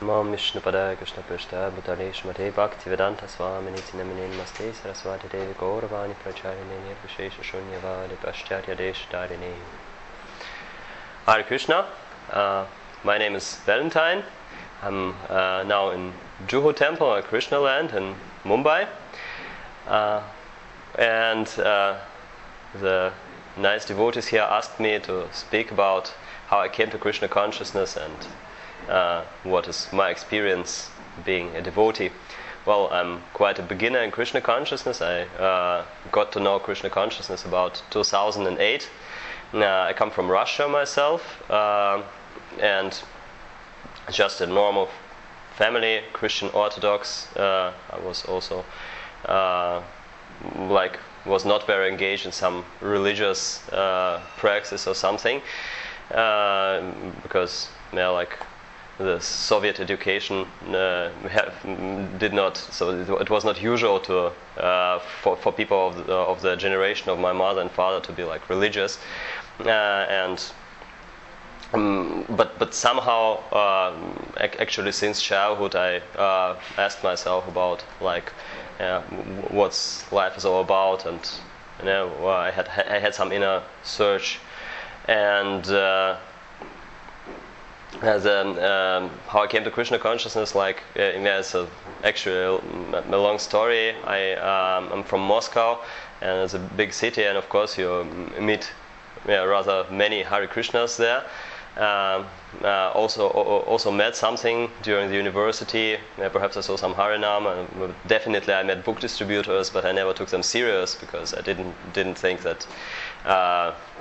Mam Vishnupada Krishna Prishta Bhutale Shmate Bhakti Vedanta Swamini Tinamine Namaste Saraswati Devi Gauravani Pracharine Nirvishesha Shunyavadi Pascharya Deshadarine. Hare Krishna. My name is Valentin. I'm now in Juhu Temple at Krishna land in Mumbai. And the nice devotees here asked me to speak about how I came to Krishna consciousness and what is my experience being a devotee. Well, I'm quite a beginner in Krishna consciousness. I got to know Krishna consciousness about 2008. I come from Russia myself, and just a normal family, Christian Orthodox. I was also was not very engaged in some religious practice or something, because the Soviet education did not, so it was not usual to for people of the generation of my mother and father to be like religious, but somehow actually since childhood I asked myself about what's life is all about, and I had some inner search, and how I came to Krishna consciousness, it's actually a long story. I'm from Moscow, and it's a big city, and of course you meet rather many Hare Krishnas there. Also met something during the university. Perhaps I saw some Harinam. Definitely I met book distributors, but I never took them serious because I didn't think that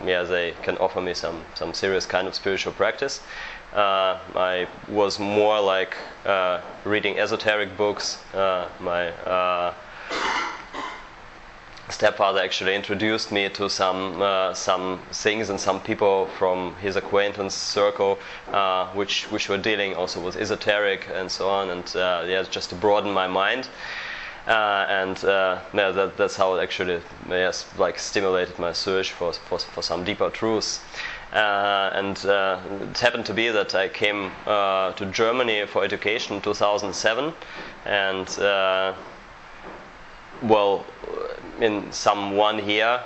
they can offer me some serious kind of spiritual practice. I was more like reading esoteric books. My stepfather actually introduced me to some things and some people from his acquaintance circle, which were dealing also with esoteric and so on, and just to broaden my mind. That's how it actually stimulated my search for some deeper truths. It happened to be that I came to Germany for education in 2007, and in some 1 year,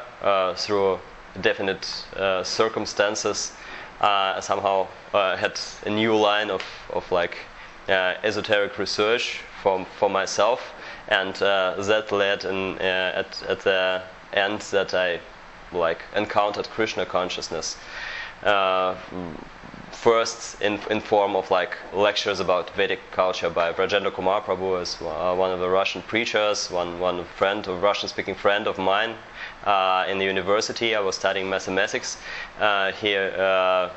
through definite circumstances, somehow had a new line of esoteric research for myself, and that led at the end that I encountered Krishna consciousness. First in form of lectures about Vedic culture by Brajendra Kumar Prabhu, as one of the Russian preachers, one Russian-speaking friend of mine in the university. I was studying mathematics here.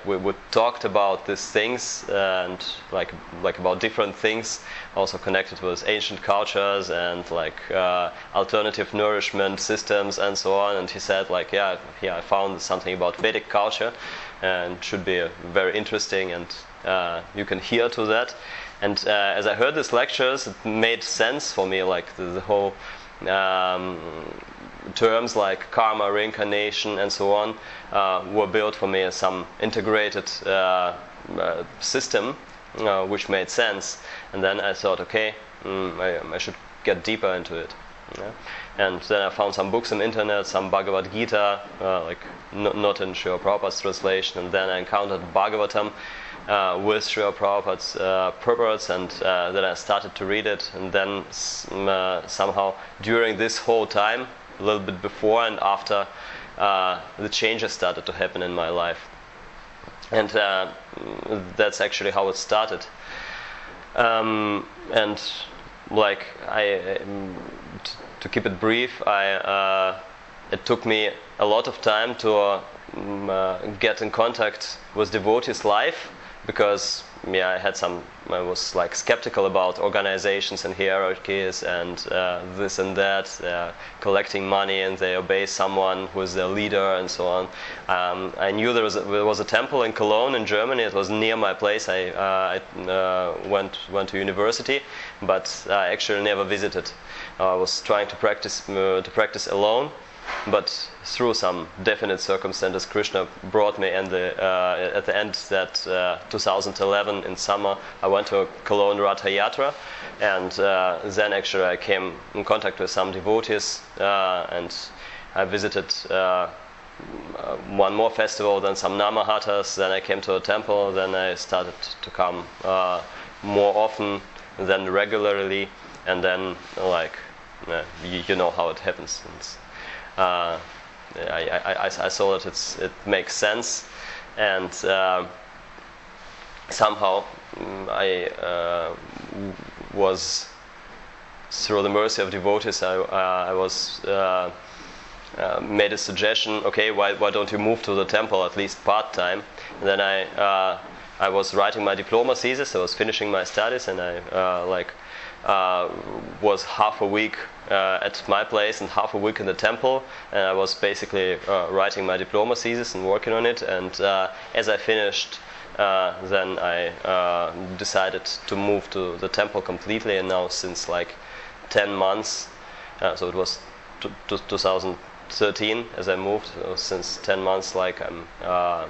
We talked about these things and about different things, also connected with ancient cultures and alternative nourishment systems and so on. And he said here I found something about Vedic culture, and should be very interesting, and you can hear to that. And as I heard these lectures, it made sense for me, the whole terms like karma, reincarnation, and so on were built for me as some integrated system, which made sense. And then I thought, okay, I should get deeper into it. Yeah. And then I found some books on the internet, some Bhagavad Gita, not in Srila Prabhupada's translation, and then I encountered Bhagavatam with Srila Prabhupada's purports, and then I started to read it, and then somehow during this whole time, a little bit before and after, the changes started to happen in my life. And that's actually how it started. To keep it brief, it took me a lot of time to get in contact with devotees' life, because I was skeptical about organizations and hierarchies and this and that, collecting money and they obey someone who is their leader and so on. I knew there was a temple in Cologne in Germany. It was near my place. I went to university, but I actually never visited. I was trying to practice alone, but through some definite circumstances, Krishna brought me, and at the end that 2011 in summer, I went to a Cologne Ratha Yatra, and then actually I came in contact with some devotees, and I visited one more festival, then some Namahatas, then I came to a temple, then I started to come more often, then regularly, and then like you know how it happens. I saw that it makes sense, and somehow I was, through the mercy of devotees, I was made a suggestion. Okay, why don't you move to the temple at least part time? And then I was writing my diploma thesis. I was finishing my studies, and I was half a week at my place and half a week in the temple, and I was basically writing my diploma thesis and working on it. And as I finished, then I decided to move to the temple completely. And now since like 10 months, so it was 2013 as I moved. So since 10 months, like I'm a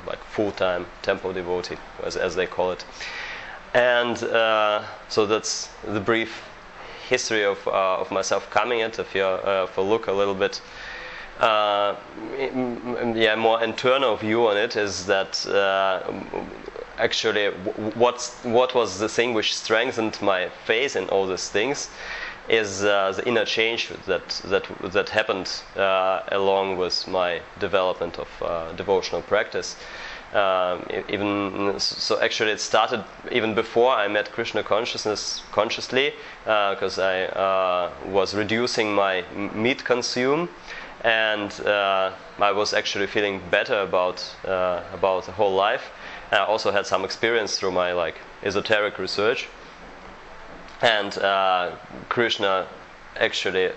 like full-time temple devotee, as they call it. And so that's the brief history of myself coming it. If you look a little bit, more internal view on it, is that actually what was the thing which strengthened my faith in all these things is the inner change that happened along with my development of devotional practice. Even so, actually, it started even before I met Krishna consciousness consciously, because I was reducing my meat consume, and I was actually feeling better about the whole life. I also had some experience through my like esoteric research, and Krishna actually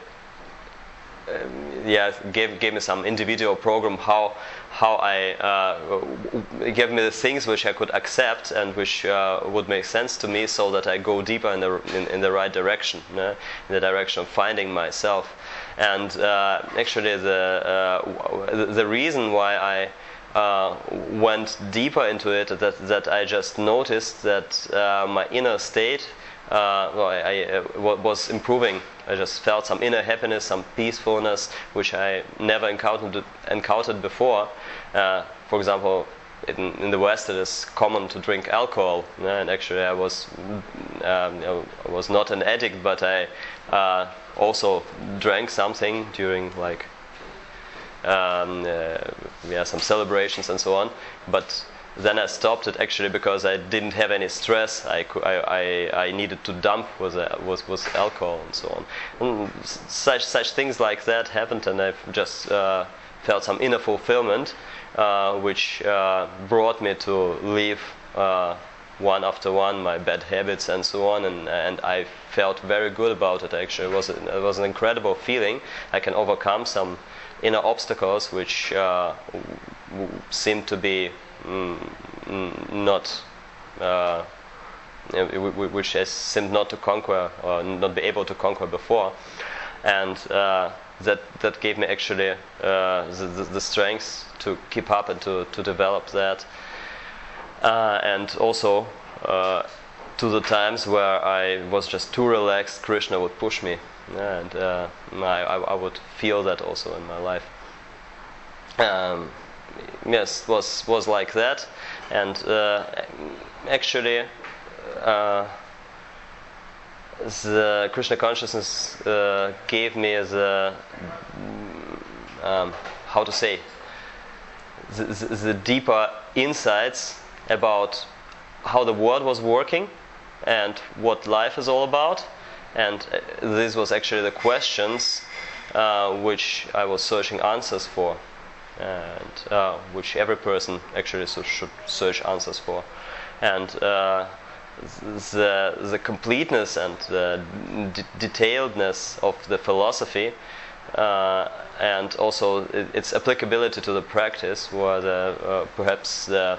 gave me some individual program how I gave me the things which I could accept and which would make sense to me, so that I go deeper in the right direction, in the direction of finding myself. And actually the reason why I went deeper into it, that I just noticed that my inner state I was improving. I just felt some inner happiness, some peacefulness, which I never encountered before. For example, in the West, it is common to drink alcohol, and actually I was not an addict, but I also drank something during like some celebrations and so on. But then I stopped it actually because I didn't have any stress. I needed to dump with alcohol and so on. And such things like that happened, and I've just felt some inner fulfillment, which brought me to leave one after one my bad habits and so on. And I felt very good about it. Actually, it was an incredible feeling. I can overcome some inner obstacles which seemed to be which I seemed not to conquer or not be able to conquer before, and that gave me actually the strength to keep up and to develop that, and also to the times where I was just too relaxed, Krishna would push me, and I would feel that also in my life. Yes, was like that, and actually the Krishna consciousness gave me the how to say the deeper insights about how the world was working and what life is all about, and this was actually the questions which I was searching answers for, and which every person actually should search answers for. And the completeness and the detailedness of the philosophy, and also its applicability to the practice, were perhaps the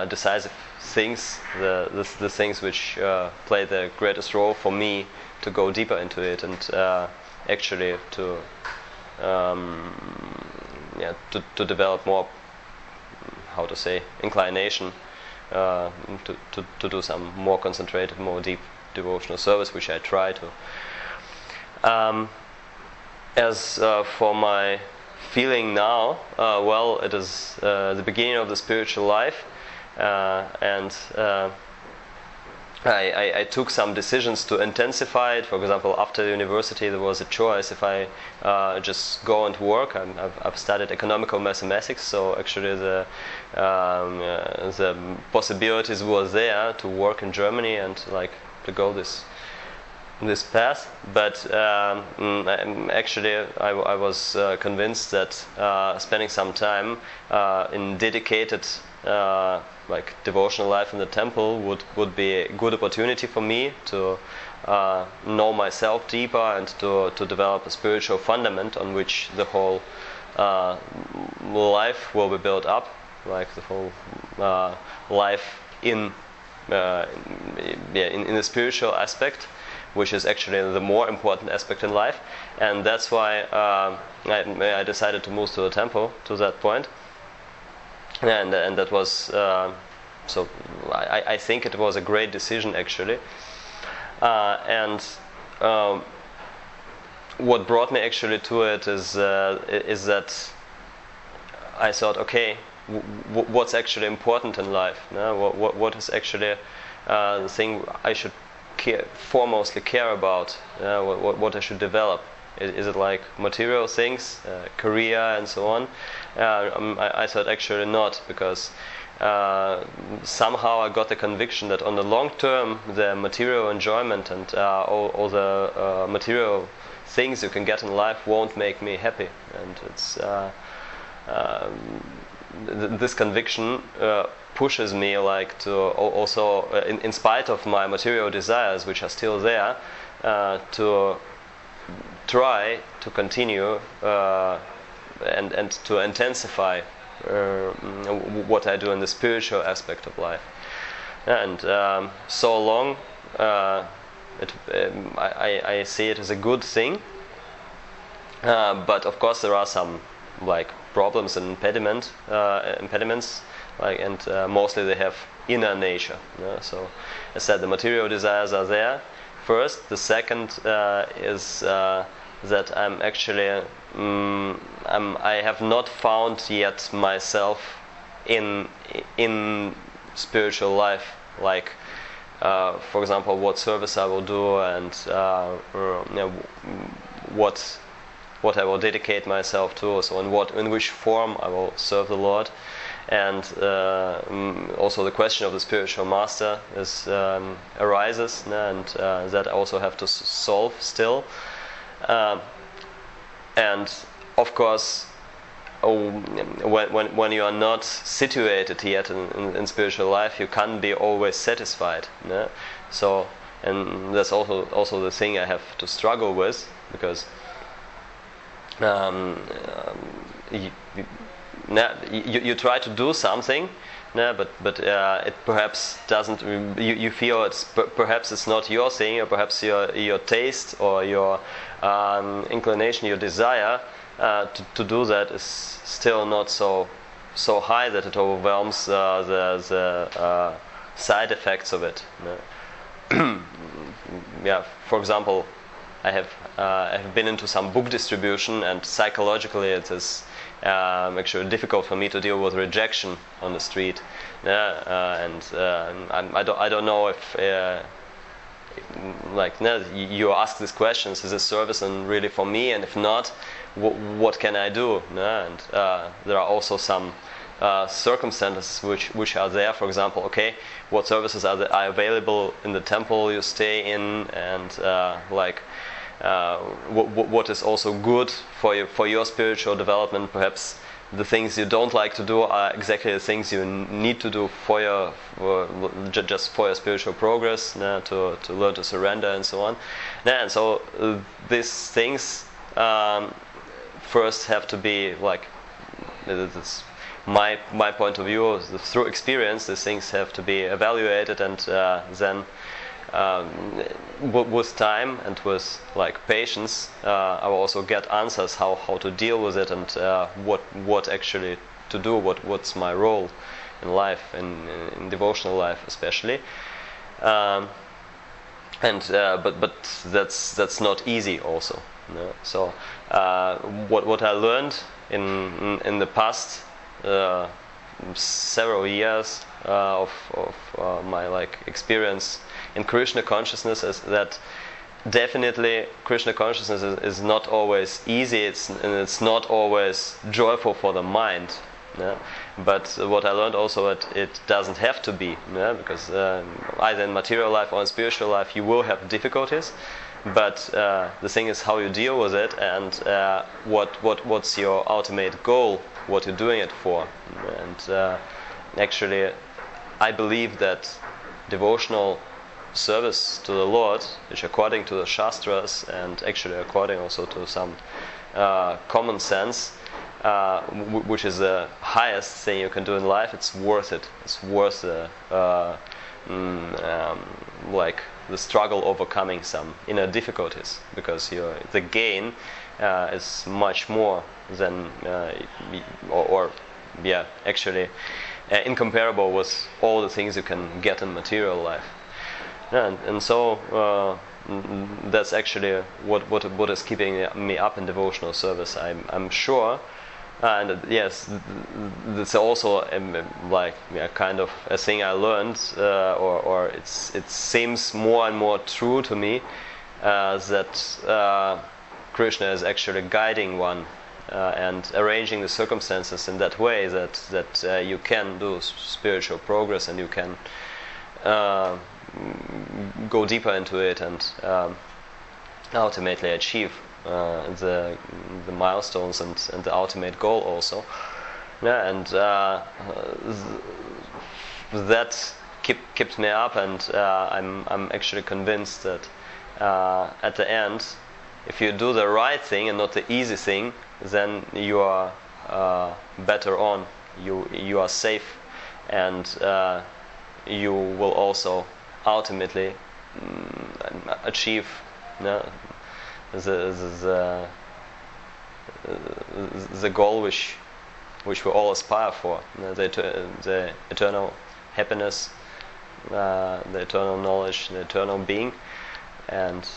decisive things, the things which play the greatest role for me to go deeper into it. And actually to to develop more, how to say, inclination to do some more concentrated, more deep devotional service, which I try to. As for my feeling now, well, it is the beginning of the spiritual life, and I took some decisions to intensify it. For example, after the university, there was a choice if I just go and work. I've studied economical mathematics, so actually the possibilities were there to work in Germany and like to go this path. But actually, I was convinced that spending some time in dedicated like devotional life in the temple would be a good opportunity for me to know myself deeper and to develop a spiritual fundament on which the whole life will be built up, like the whole life in the spiritual aspect, which is actually the more important aspect in life. And that's why I decided to move to the temple to that point. And that was so I think it was a great decision actually, and what brought me actually to it is that I thought, okay, what's actually important in life? No? What is actually the thing I should foremostly care about? What I should develop? Is it like material things, career and so on? I thought actually not, because somehow I got the conviction that on the long term the material enjoyment and all the material things you can get in life won't make me happy. And it's this conviction pushes me like to also, in spite of my material desires, which are still there, to try to continue and to intensify what I do in the spiritual aspect of life. And so long, I see it as a good thing. But of course, there are some like problems and impediments, like, and mostly they have inner nature. So, as I said, the material desires are there. First, the second is that I'm actually I have not found yet myself in spiritual life, like for example, what service I will do and what I will dedicate myself to, so in which form I will serve the Lord. And also the question of the spiritual master arises, and that I also have to solve still. And of course, when you are not situated yet in spiritual life, you can't be always satisfied. So, and that's also the thing I have to struggle with, because you try to do something, but it perhaps doesn't. You feel perhaps it's not your thing, or perhaps your taste or your inclination, your desire to do that is still not so high that it overwhelms the side effects of it. Yeah, for example, I have been into some book distribution, and psychologically it is actually difficult for me to deal with rejection on the street. And I don't know if you ask these questions, is this service and really for me, and if not, what can I do? And there are also some circumstances which are there. For example, okay, what services are available in the temple you stay in, and what is also good for your spiritual development. Perhaps the things you don't like to do are exactly the things you need to do just for your spiritual progress, to learn to surrender and so on. And so these things first have to be like, this my point of view, through experience, these things have to be evaluated, and then with time and with like patience, I will also get answers how to deal with it, and what actually to do, what's my role in life, in devotional life especially. But that's not easy also. So what I learned in the past several years of my like experience in Krishna consciousness is that definitely Krishna consciousness is not always easy. It's not always joyful for the mind. But what I learned also, it doesn't have to be, because either in material life or in spiritual life you will have difficulties. But the thing is how you deal with it, and what's your ultimate goal, what you're doing it for. And actually, I believe that devotional service to the Lord, which according to the Shastras and actually according also to some common sense, which is the highest thing you can do in life, it's worth it. It's worth like the struggle overcoming some inner difficulties, because the gain is much more than actually incomparable with all the things you can get in material life. And so that's actually what is keeping me up in devotional service. I'm sure. And yes, it's also like kind of a thing I learned, or it seems more and more true to me that Krishna is actually guiding one and arranging the circumstances in that way that you can do spiritual progress, and you can go deeper into it and ultimately achieve the milestones and the ultimate goal also. And that kept me up, and I'm actually convinced that at the end, if you do the right thing and not the easy thing, then you are better on, you are safe, and you will also ultimately achieve the goal which we all aspire for, the eternal happiness, the eternal knowledge, the eternal being, and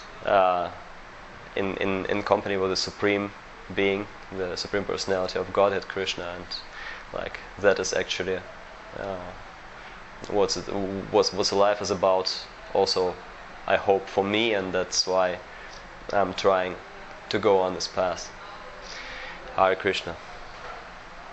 in company with the Supreme Being, the Supreme Personality of Godhead, Krishna. And like that is actually what life is about also, I hope, for me, and that's why I'm trying to go on this path. Hare Krishna.